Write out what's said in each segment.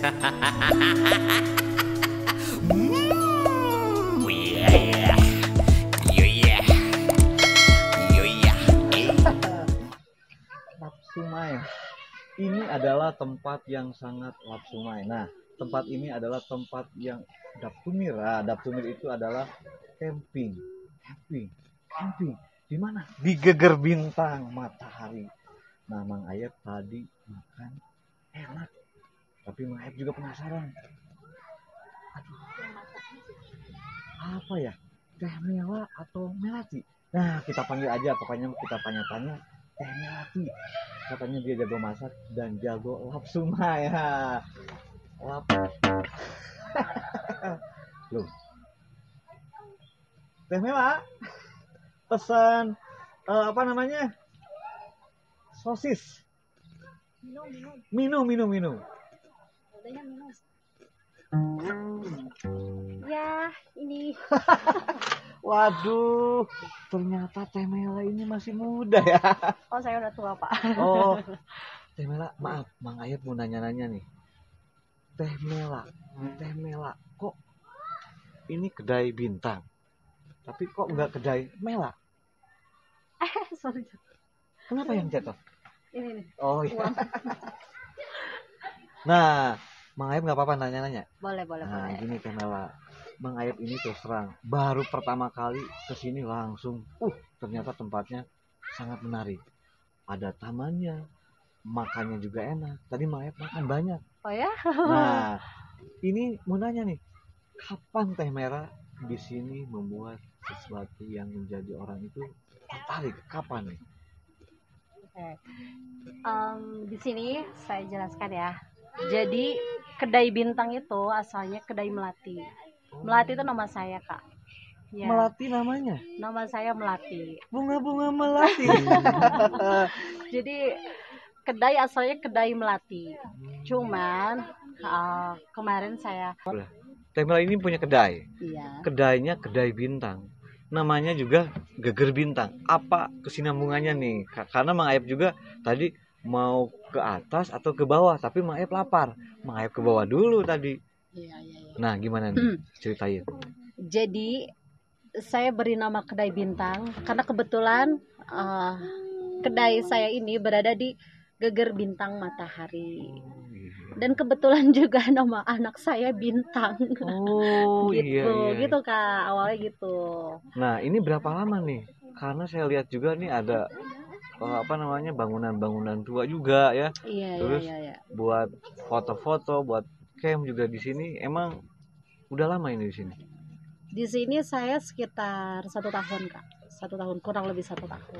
Lapsumai. Ini adalah tempat yang sangat lapsumai. Nah, tempat ini adalah tempat yang daptumir. Daptumir itu adalah camping. Camping. Di mana? Di Geger Bintang Matahari. Nah, Mang Ayep tadi makan enak. Tapi Mang Ayep juga penasaran. Aduh, apa ya? Teh Mela atau Melati? Nah, kita panggil aja. Pokoknya kita tanya-tanya Teh Melati. Katanya dia jago masak dan jago lapsumai. Loh. Teh Mela pesan apa namanya? Sosis. Minum. Ya, ini. Waduh, ternyata Teh Mela ini masih muda ya. Oh, saya udah tua, Pak. Oh, Teh Mela, maaf, Mang Ayep mau nanya-nanya nih. Teh Mela, kok ini kedai bintang? Tapi kok nggak kedai Mela? Sorry. Kenapa yang jatuh? Ini nih. Oh iya. Nah, Mang Ayep nggak apa-apa nanya-nanya. Boleh. Nah, gini Teh Mela. Mang Ayep ini terus terang baru pertama kali kesini langsung ternyata tempatnya sangat menarik, ada tamannya, makannya juga enak. Tadi Mang Ayep makan banyak. Oh ya? Nah, ini mau nanya nih, kapan Teh Mela di sini membuat sesuatu yang menjadi orang itu tertarik? Kapan nih? Oke. Di sini saya jelaskan ya. Jadi kedai bintang itu asalnya kedai Melati. Melati itu nama saya, Kak. Ya. Melati namanya? Nama saya Melati. Bunga-bunga Melati. Jadi kedai asalnya kedai Melati. Cuman kemarin saya. Teh Mela ini punya kedai. Iya. Kedainya kedai bintang. Namanya juga Geger Bintang. Apa kesinambungannya nih? Karena Mang Ayep juga tadi mau ke atas atau ke bawah, tapi Mang Ayep lapar. Mang Ayep ke bawah dulu tadi. Iya. Nah, gimana nih? Ceritain. Jadi saya beri nama kedai bintang karena kebetulan kedai saya ini berada di Geger Bintang Matahari. Dan kebetulan juga nama anak saya Bintang. Oh gitu, iya. gitu Kak, awalnya gitu. Nah, ini berapa lama nih? Karena saya lihat juga nih ada bangunan-bangunan tua juga ya. Iya. Terus buat foto-foto, buat camp juga di sini. Emang udah lama ini di sini? Di sini saya sekitar 1 tahun Kak, 1 tahun, kurang lebih 1 tahun.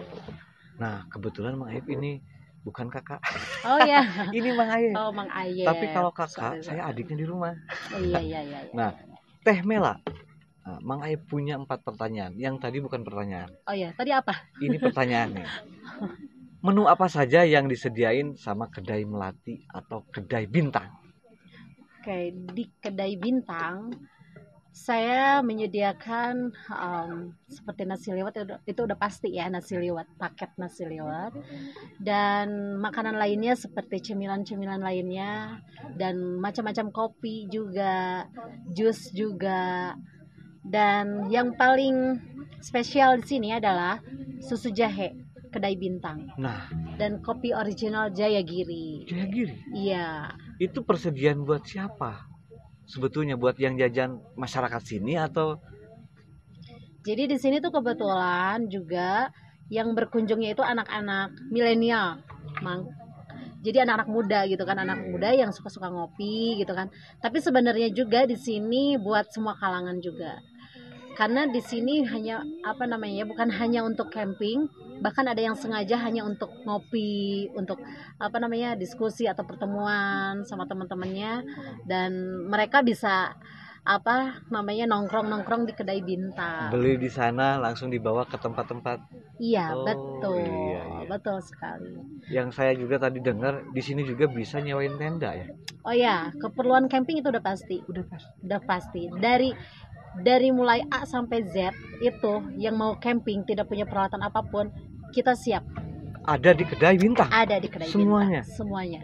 Nah, kebetulan Mang Ayep ini bukan kakak. Oh ya. Ini Mang Ayep. Oh, Mang Ayep. Tapi kalau kakak, saya adiknya di rumah. Iya. Nah, Teh Mela, Mang Ayep punya 4 pertanyaan. Yang tadi bukan pertanyaan. Oh ya, tadi apa? Ini pertanyaannya. Menu apa saja yang disediain sama kedai Melati atau kedai bintang? Oke, di kedai bintang saya menyediakan seperti nasi liwet, itu udah pasti ya, nasi liwet, paket nasi liwet, dan makanan lainnya seperti cemilan-cemilan lainnya, dan macam-macam kopi juga, jus juga, dan yang paling spesial di sini adalah susu jahe kedai bintang. Nah, dan kopi original Jayagiri. Iya. Itu persediaan buat siapa? Sebetulnya buat yang jajan masyarakat sini atau? Jadi di sini tuh kebetulan juga yang berkunjungnya itu anak-anak milenial, Mang. Jadi anak-anak muda gitu kan, anak muda yang suka-suka ngopi gitu kan. Tapi sebenarnya juga di sini buat semua kalangan juga. Karena di sini hanya bukan hanya untuk camping, bahkan ada yang sengaja hanya untuk ngopi, untuk diskusi atau pertemuan sama teman-temannya, dan mereka bisa nongkrong di kedai bintang. Beli di sana langsung dibawa ke tempat-tempat. Iya, betul. Iya. Betul sekali. Yang saya juga tadi dengar di sini juga bisa nyewain tenda ya. Oh ya, keperluan camping itu udah pasti. Udah pasti. Dari mulai A sampai Z itu yang mau camping tidak punya peralatan apapun, kita siap. Ada di kedai bintang? Ada di kedai semuanya? Bintang. Semuanya.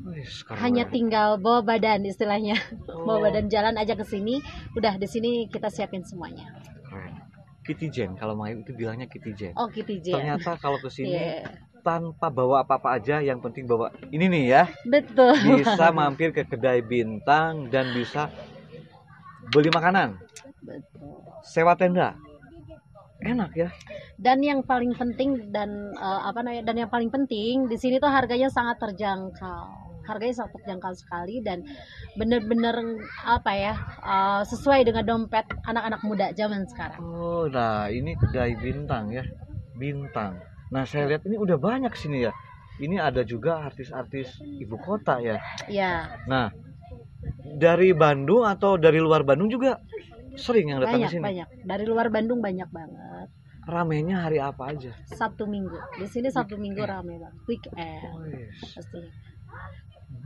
Wih, keren. Hanya tinggal bawa badan istilahnya. Oh, Bawa badan jalan aja ke sini, udah di sini kita siapin semuanya. keren. Kitty Jen, kalau Mang Ayub itu bilangnya Kitty Jen. Oh, Kitty Jen. Ternyata kalau ke sini Iya. tanpa bawa apa-apa aja, yang penting bawa ini nih ya. Betul. Bisa mampir ke kedai bintang dan bisa beli makanan, Betul. sewa tenda. Enak ya. Dan yang paling penting dan yang paling penting di sini tuh harganya sangat terjangkau. Harganya sangat terjangkau sekali dan bener-bener sesuai dengan dompet anak-anak muda zaman sekarang. Oh, nah ini kedai bintang ya. Bintang. Nah, saya lihat ini udah banyak sini ya. Ini ada juga artis-artis ibu kota ya. Ya, Nah, dari Bandung atau dari luar Bandung juga sering yang datang ke banyak sini. banyak. Dari luar Bandung banyak banget. Ramenya hari apa aja? Sabtu Minggu. Di sini Sabtu Minggu rame banget. Weekend Wih. pastinya.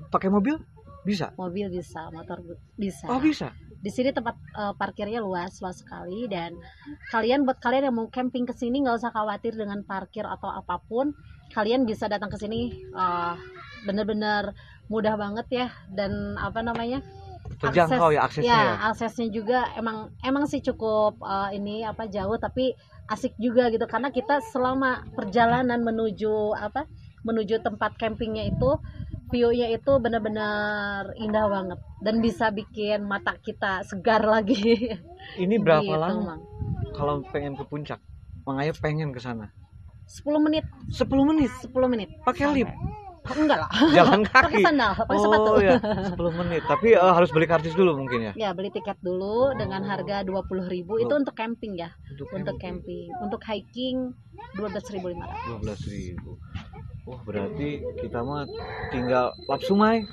Pakai mobil? Bisa. Mobil bisa, motor bisa. Oh, bisa. Di sini tempat parkirnya luas sekali dan buat kalian yang mau camping ke sini nggak usah khawatir dengan parkir atau apapun. Kalian bisa datang ke sini bener-bener mudah banget ya dan Terjangkau ya aksesnya ya. aksesnya juga emang sih cukup jauh tapi asik juga gitu karena kita selama perjalanan menuju tempat campingnya itu view-nya itu benar-benar indah banget dan bisa bikin mata kita segar lagi. Ini berapa Gitu, lama Mang. kalau pengen ke puncak? Mang Ayub pengen ke sana. 10 menit 10 menit 10 menit pakai lift, Oh, enggak lah. jalan Pakai kaki. sandal, pakai sepatu. Oh ya, 10 menit. Tapi harus beli karcis dulu mungkin ya. Ya, beli tiket dulu dengan harga 20.000 itu untuk camping ya. Untuk camping. Untuk hiking 12.500. 12.000. Wah, berarti kita mah tinggal lap sungai.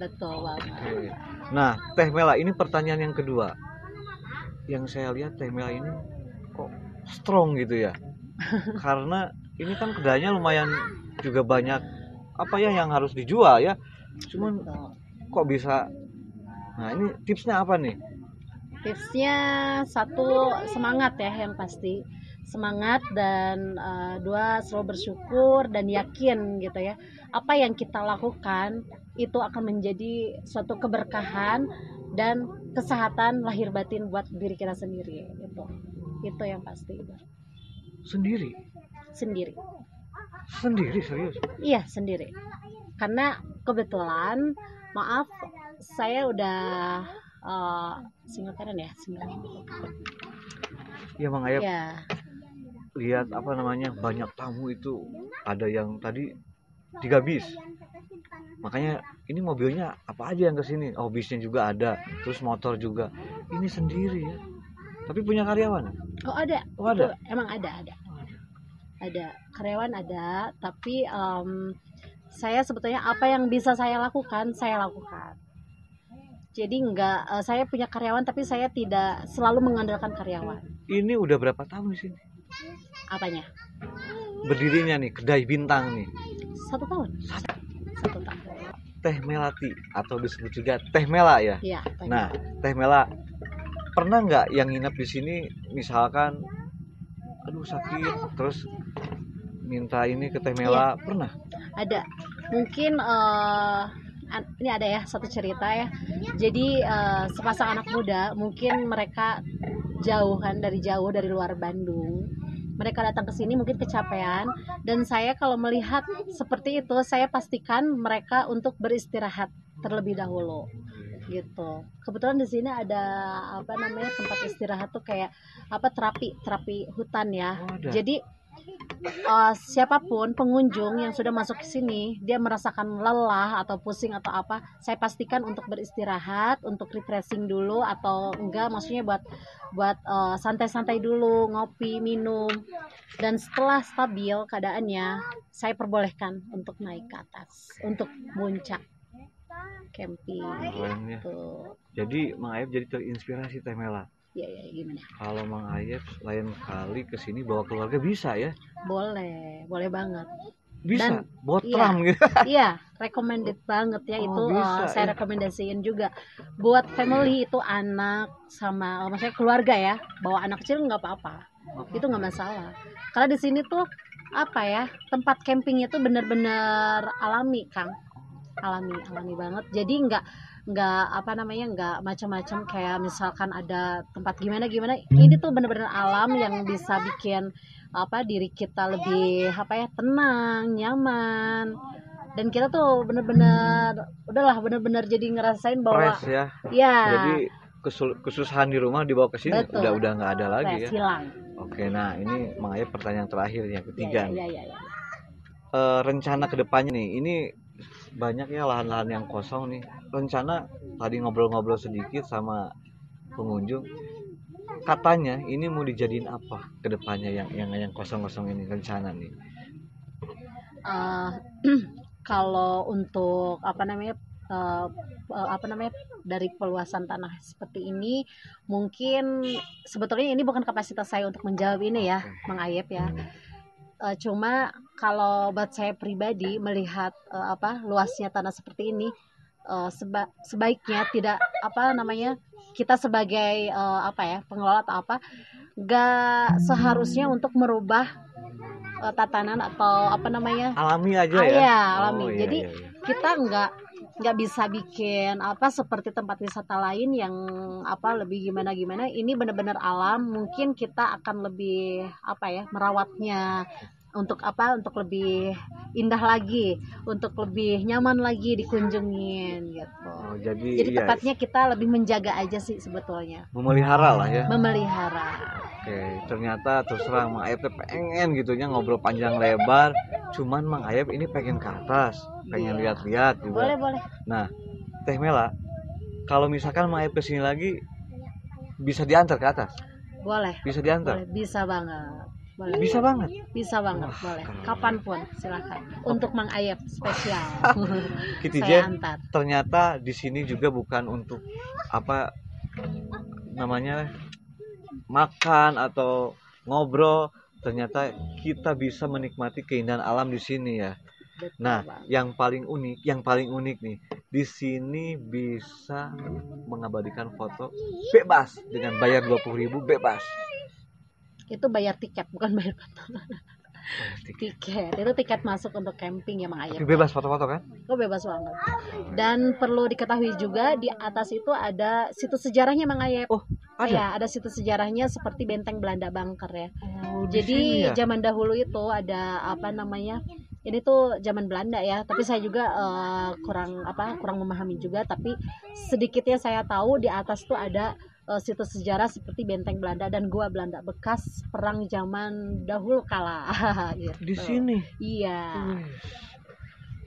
Betul banget. Oke. Nah, Teh Mela, ini pertanyaan yang kedua. Yang saya lihat Teh Mela ini kok strong gitu ya. Karena ini kan kedainya lumayan juga banyak yang harus dijual ya. Cuman Betul. kok bisa. Nah, ini tipsnya apa nih? Tipsnya satu, semangat ya yang pasti. Semangat dan dua, selalu bersyukur dan yakin gitu ya. Apa yang kita lakukan itu akan menjadi suatu keberkahan dan kesehatan lahir batin buat diri kita sendiri gitu. Itu yang pasti. Sendiri. Sendiri. Sendiri serius. Iya, sendiri. Karena kebetulan, maaf, saya udah single parent ya, 9 minggu. Ya, Mang Ayub. Ya, Lihat banyak tamu itu, ada yang tadi 3 bis, makanya ini mobilnya apa aja yang kesini. Oh, bisnya juga ada, terus motor juga. Ini sendiri ya, tapi punya karyawan. oh ada, Oh, ada. Itu emang ada karyawan ada, tapi saya sebetulnya apa yang bisa saya lakukan, jadi enggak, saya punya karyawan tapi saya tidak selalu mengandalkan karyawan. Ini udah berapa tahun di sini Apanya? berdirinya nih kedai bintang nih? 1 tahun. 1 tahun. Teh Melati atau disebut juga Teh Mela ya. Iya. Nah, Teh Mela pernah nggak yang nginep di sini misalkan aduh sakit terus minta ini ke Teh Mela? Pernah? Ada. Mungkin ini ada ya satu cerita ya. Jadi sepasang anak muda, mungkin mereka dari jauh dari luar Bandung. Mereka datang ke sini mungkin kecapean dan saya kalau melihat seperti itu saya pastikan mereka untuk beristirahat terlebih dahulu gitu. Kebetulan di sini ada tempat istirahat tuh kayak terapi hutan ya. Oh, ada. Jadi siapapun pengunjung yang sudah masuk ke sini dia merasakan lelah atau pusing atau apa, saya pastikan untuk beristirahat, untuk refreshing dulu atau enggak, maksudnya buat santai-santai dulu, ngopi, minum, dan setelah stabil keadaannya saya perbolehkan untuk naik ke atas untuk puncak camping. Keren ya. Tuh. Jadi Mang Ayub jadi terinspirasi Teh Mela. Ya gimana? Kalau Mang Ayub lain kali kesini bawa keluarga bisa ya? Boleh banget. Bisa, Dan, buat iya. tram gitu. Iya, recommended banget ya. Oh, Itu bisa, saya ya. rekomendasiin juga buat family itu anak sama maksudnya keluarga ya. Bawa anak kecil nggak apa-apa. Itu nggak masalah. Karena di sini tuh tempat campingnya tuh bener-bener alami, Kang. alami banget. Jadi nggak apa namanya, nggak macam-macam kayak misalkan ada tempat gimana gimana. Ini tuh bener-bener alam yang bisa bikin apa diri kita lebih apa ya, tenang, nyaman, dan kita tuh bener-bener udahlah bener-bener jadi ngerasain bahwa Fresh ya. ya Jadi kesusahan di rumah dibawa ke sini betul, udah nggak ada lagi ya. stres hilang. Oke, nah ini Mang Ayep pertanyaan terakhir yang ketiga nih. Ya. Rencana kedepannya nih, ini banyak ya lahan-lahan yang kosong nih. Rencana tadi ngobrol-ngobrol sedikit sama pengunjung, katanya ini mau dijadiin apa kedepannya yang kosong-kosong ini rencana nih. Eh, kalau untuk apa namanya dari peluasan tanah seperti ini, mungkin sebetulnya ini bukan kapasitas saya untuk menjawab ini ya, Mang Ayep ya. Cuma kalau buat saya pribadi melihat luasnya tanah seperti ini, sebaiknya tidak apa namanya, kita sebagai pengelola atau apa, nggak seharusnya untuk merubah tatanan atau apa namanya, Alami aja ya. ya alami. Oh, iya, Jadi iya, iya. kita nggak bisa bikin apa seperti tempat wisata lain yang apa lebih gimana. Ini benar-benar alam. Mungkin kita akan lebih apa ya, merawatnya untuk lebih indah lagi, untuk lebih nyaman lagi dikunjungin gitu. Oh, jadi iya, tepatnya kita lebih menjaga aja sih sebetulnya, memelihara lah ya. memelihara. Oke, ternyata terus terang Mang Ayep teh pengen gitunya ngobrol panjang lebar, cuman Mang Ayep ini pengen ke atas, pengen Iya. lihat-lihat juga. Boleh. Nah, Teh Mela, kalau misalkan Mang Ayep kesini lagi, bisa diantar ke atas? Boleh. Bisa diantar? Boleh, bisa banget. Boleh. Bisa banget. Bisa banget, boleh. keren. Kapanpun silakan. Untuk Mang Ayep spesial. Kiti Saya Jen, antar. ternyata di sini juga bukan untuk apa namanya makan atau ngobrol, ternyata kita bisa menikmati keindahan alam di sini ya. Betul, Nah, Bang. yang paling unik nih, di sini bisa mengabadikan foto bebas dengan bayar 20.000 bebas. Itu bayar tiket, bukan bayar foto. Tiket. Itu tiket masuk untuk camping ya Mang Ayep. Tapi bebas foto-foto kan? Oh, bebas banget. Dan perlu diketahui juga di atas itu ada situs sejarahnya Mang Ayep. Oh, ada? Ya, ada situs sejarahnya seperti Benteng Belanda Bangker ya. Oh, di sini Jadi ya? zaman dahulu itu ada apa namanya? Ini tuh zaman Belanda ya, tapi saya juga kurang memahami juga, tapi sedikitnya saya tahu di atas tuh ada situs sejarah seperti Benteng Belanda dan Gua Belanda bekas perang zaman dahulu kala gitu. Di sini. Iya.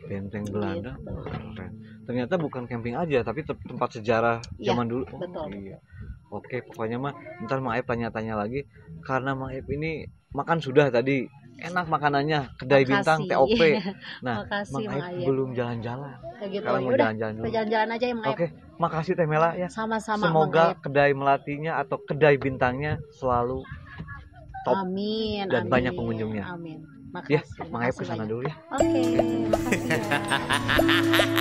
Benteng Belanda. Gitu. Keren. Ternyata bukan camping aja, tapi tempat sejarah Iya, zaman dulu. betul. Iya. Oke, pokoknya mah ntar Mang Ayep tanya-tanya lagi, karena Mang Ayep ini makan sudah tadi, enak makanannya, kedai bintang Makasih. TOP. Nah, Makasih, Mang Mang Ayep Ayep. belum jalan-jalan. Kayak gitu. Sekarang mau Yaudah, jalan-jalan dulu. kita jalan-jalan aja ya Mang Ayep. Oke, makasih Teh Mela ya. Sama-sama Mang Semoga Ayep. kedai melatinya atau kedai bintangnya selalu top Amin. dan amin. banyak pengunjungnya. Amin. Ya, Makasih. Mang Ayep makasih kesana banyak. dulu ya. Oke, makasih ya.